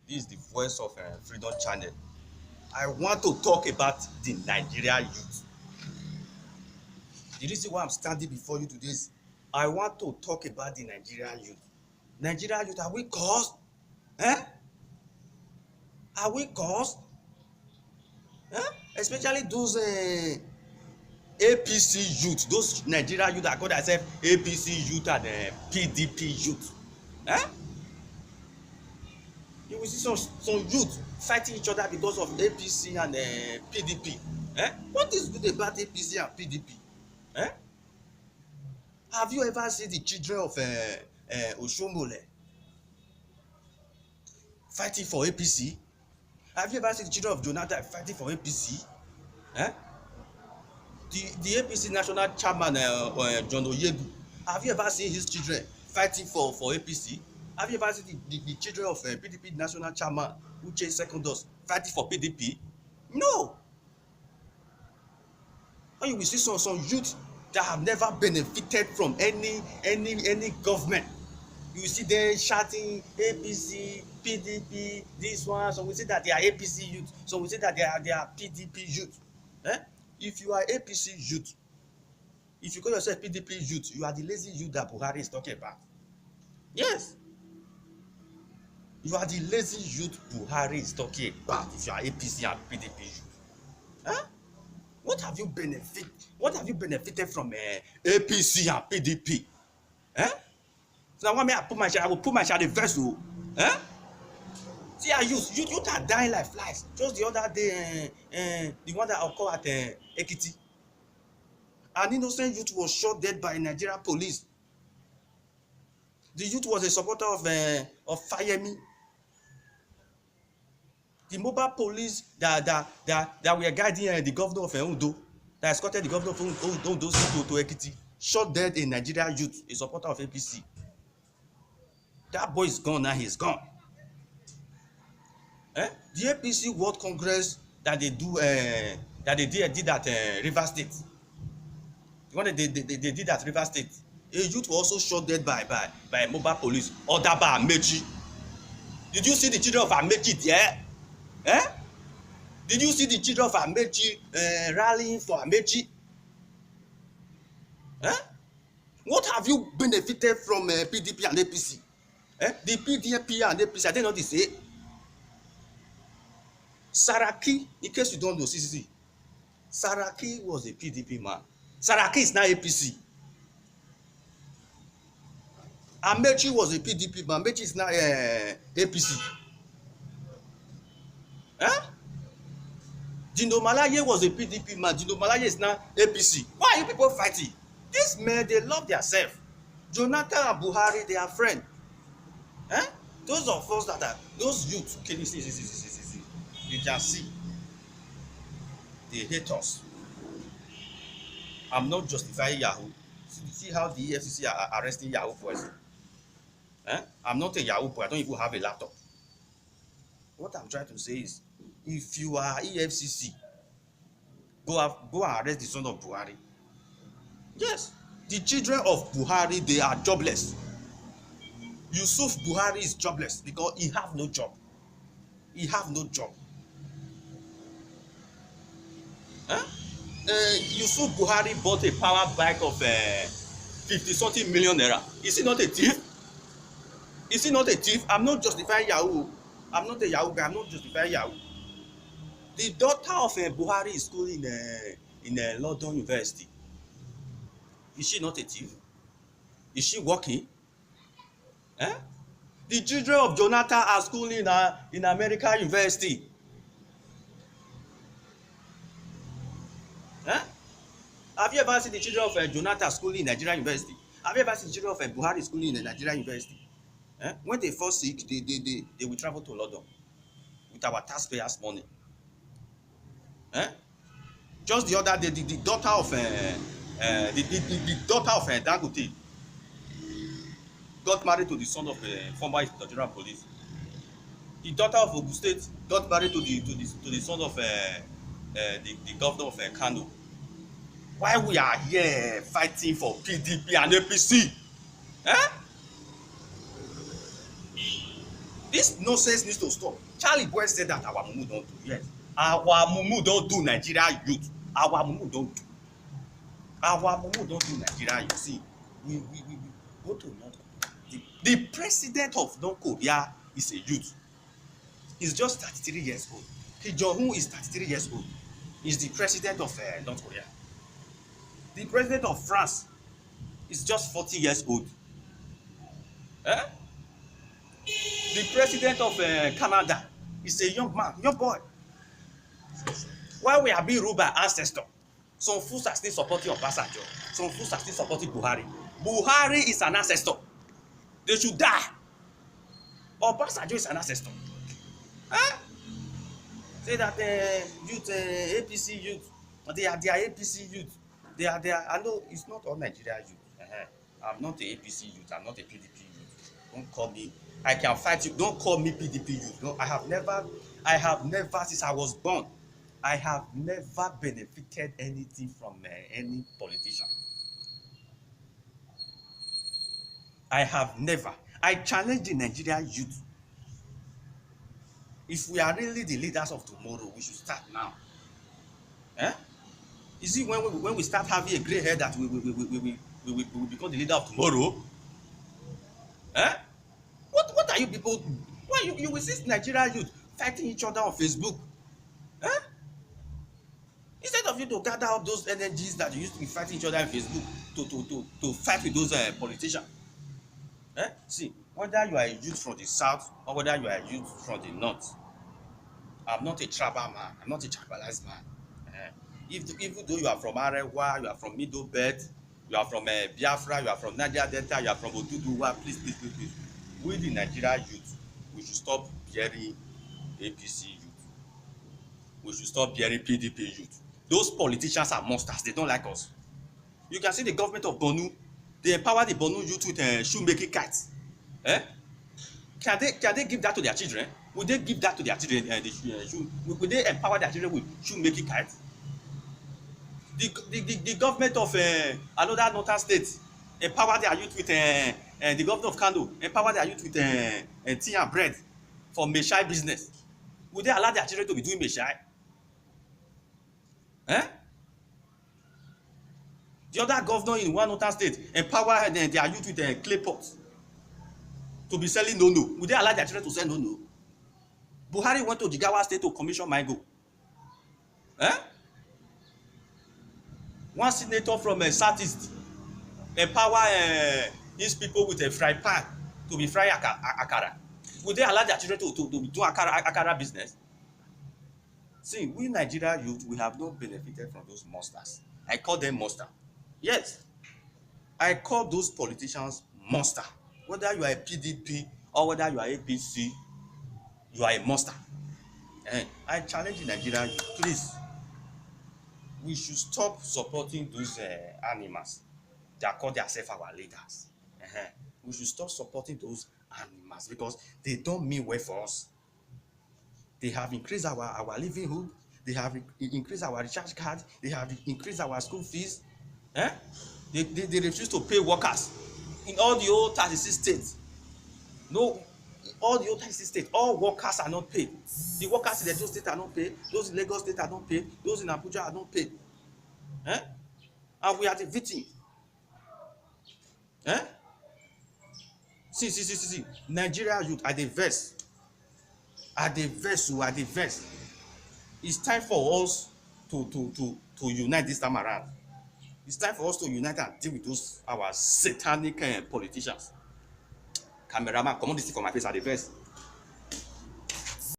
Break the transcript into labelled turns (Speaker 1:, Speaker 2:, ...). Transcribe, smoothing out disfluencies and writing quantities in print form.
Speaker 1: This is the voice of Freedom Channel. I want to talk about the Nigeria youth. The reason why I'm standing before you today is I want to talk about the Nigerian youth. Nigerian youth, are we cursed? Eh? Are we cursed? Eh? Especially those APC youth, those Nigerian youth that call themselves APC youth and PDP youth. Eh? You will see some youth fighting each other because of APC and PDP. Eh? What is good about APC and PDP? Eh? Have you ever seen the children of Oshomole fighting for APC? Have you ever seen the children of Jonathan fighting for APC? Eh? The APC national chairman John Oyegu, have you ever seen his children fighting for APC? Have you ever seen the children of PDP national chairman Uche Secondus fighting for PDP? No. And you will see some youth that have never benefited from any government. You see them shouting APC, PDP, this one. So we say that they are APC youth. So we say that they are PDP youth. Eh? If you are APC youth, if you call yourself PDP youth, you are the lazy youth that Buhari is talking about. Yes. You are the lazy youth Buhari is talking about if you are APC and PDP youth. Huh? What have you benefited from APC and PDP? Eh? So now I will put my child in first. Eh? See, youth are dying like flies. Just the other day, the one that occurred at Ekiti. An innocent youth was shot dead by Nigerian police. The youth was a supporter of Fayemi. The mobile police that were guiding the governor of Ondo, that escorted the governor of Ondo to Ekiti, shot dead a Nigerian youth, a supporter of APC. That boy is gone now, he's gone. The APC World Congress that they did at Rivers State. The one that they did at Rivers State. A youth was also shot dead by mobile police, ordered by Amechi. Did you see the children of Amechi there? Eh? Did you see the children of Amechi rallying for Amechi? Eh? What have you benefited from PDP and APC? Eh? The PDP and APC, I didn't know this. Saraki, in case you don't know, CCC, Saraki was a PDP man. Saraki is now APC. Amechi was a PDP man. Amechi is now APC. Eh? Dino Malaye was a PDP man. Dino Malaye is now APC. Why are you people fighting? These men, they love themselves. Jonathan and Buhari, they are friends. Eh? Those of us that are, those youths, okay, see. You can see. They hate us. I'm not justifying Yahoo. See how the EFCC are arresting Yahoo boys. Eh? I'm not a Yahoo boy. I don't even have a laptop. What I'm trying to say is, if you are EFCC, go and arrest the son of Buhari. Yes, the children of Buhari, they are jobless. Yusuf Buhari is jobless because he have no job. He have no job. Huh? Yusuf Buhari bought a power bike of 50-something million naira. Is he not a thief? Is he not a thief? I'm not justifying Yahoo. I'm not a Yahoo guy. I'm not justifying Yahoo. The daughter of Buhari is schooling in London University. Is she not a thief? Is she working? Eh? The children of Jonathan are schooling in American University. Eh? Have you ever seen the children of Jonathan schooling in Nigerian University? Have you ever seen the children of Buhari schooling in Nigerian University? Eh? When they fall sick, they will travel to London with our taxpayers' money. Eh? Just the other day, the daughter of Dangote got married to the son of former Nigerian police. The daughter of Ogun State got married to the son of the governor of Kano. Why we are here fighting for PDP and APC? Eh? This nonsense needs to stop. Charlie Boy said that our mumu don't do. Yes, our mumu don't do Nigeria youth. Our mumu don't do. Our mumu don't do Nigeria youth. See, we go to North Korea. The president of North Korea is a youth. He's just 33 years old. Kim Jong-un is 33 years old. He's the president of North Korea. The president of France is just 40 years old. Eh? The president of Canada is a young man, young boy. While we are being ruled by ancestors, some fools are still supporting Obasanjo. Some fools are still supporting Buhari. Buhari is an ancestor. They should die. Obasanjo is an ancestor. Eh? Say that youth, APC youth, they are APC youth. They are. I know it's not all Nigeria youth. I'm not a APC youth. I'm not a PDP youth. Don't call me. I can fight you. Don't call me PDP youth. No, I have never, since I was born, I have never benefited anything from any politician. I have never. I challenge the Nigerian youth. If we are really the leaders of tomorrow, we should start now. Eh? Is it when we start having a grey hair that we will become the leader of tomorrow? Eh? What are you people? Why you will see Nigerian youth fighting each other on Facebook? Eh? Instead of you to gather up those energies that you used to be fighting each other on Facebook to fight with those politicians. Eh? See, whether you are a youth from the south or whether you are a youth from the north, I'm not a tribal man. I'm not a tribalized man. Even though you are from Arewa, you are from Middle Belt, you are from Biafra, you are from Niger Delta, you are from Oduduwa, please. We the Nigeria youth, we should stop bearing APC youth. We should stop bearing PDP youth. Those politicians are monsters. They don't like us. You can see the government of Borno. They empower the Borno youth with shoemaking kites. Eh? Can they give that to their children? Would they give that to their children? Would they empower their children with shoemaking kites? The government of another northern state empower their youth with the government of Kano empower their youth with tea and bread for meshai business. Would they allow their children to be doing meshai? Eh? The other governor in one northern state empower their youth with clay pots to be selling no. Would they allow their children to sell no? Buhari went to Jigawa state to commission mango. Eh? One senator from southeast empower his people with a fry pan to be frying akara. Would they allow their children to be doing akara business? See, we Nigeria youth, we have not benefited from those monsters. I call them monster. Yes, I call those politicians monster. Whether you are a PDP or whether you are APC, you are a monster. I challenge the Nigerian youth, please. We should stop supporting those animals. They are called themselves our leaders. We should stop supporting those animals because they don't mean well for us. They have increased our livelihood. They have increased our recharge card. They have increased our school fees. They refuse to pay workers in all the old 36 states. No, all the old 36 states, all workers are not paid. The workers in the Edo state are not paid. Those in Lagos state are not paid. Those in Abuja are not paid. And we are the victim. See. Nigeria youth are the verse. It's time for us to unite this time around. It's time for us to unite and deal with those our satanic politicians. Cameraman, comot this thing for my face, are the verse.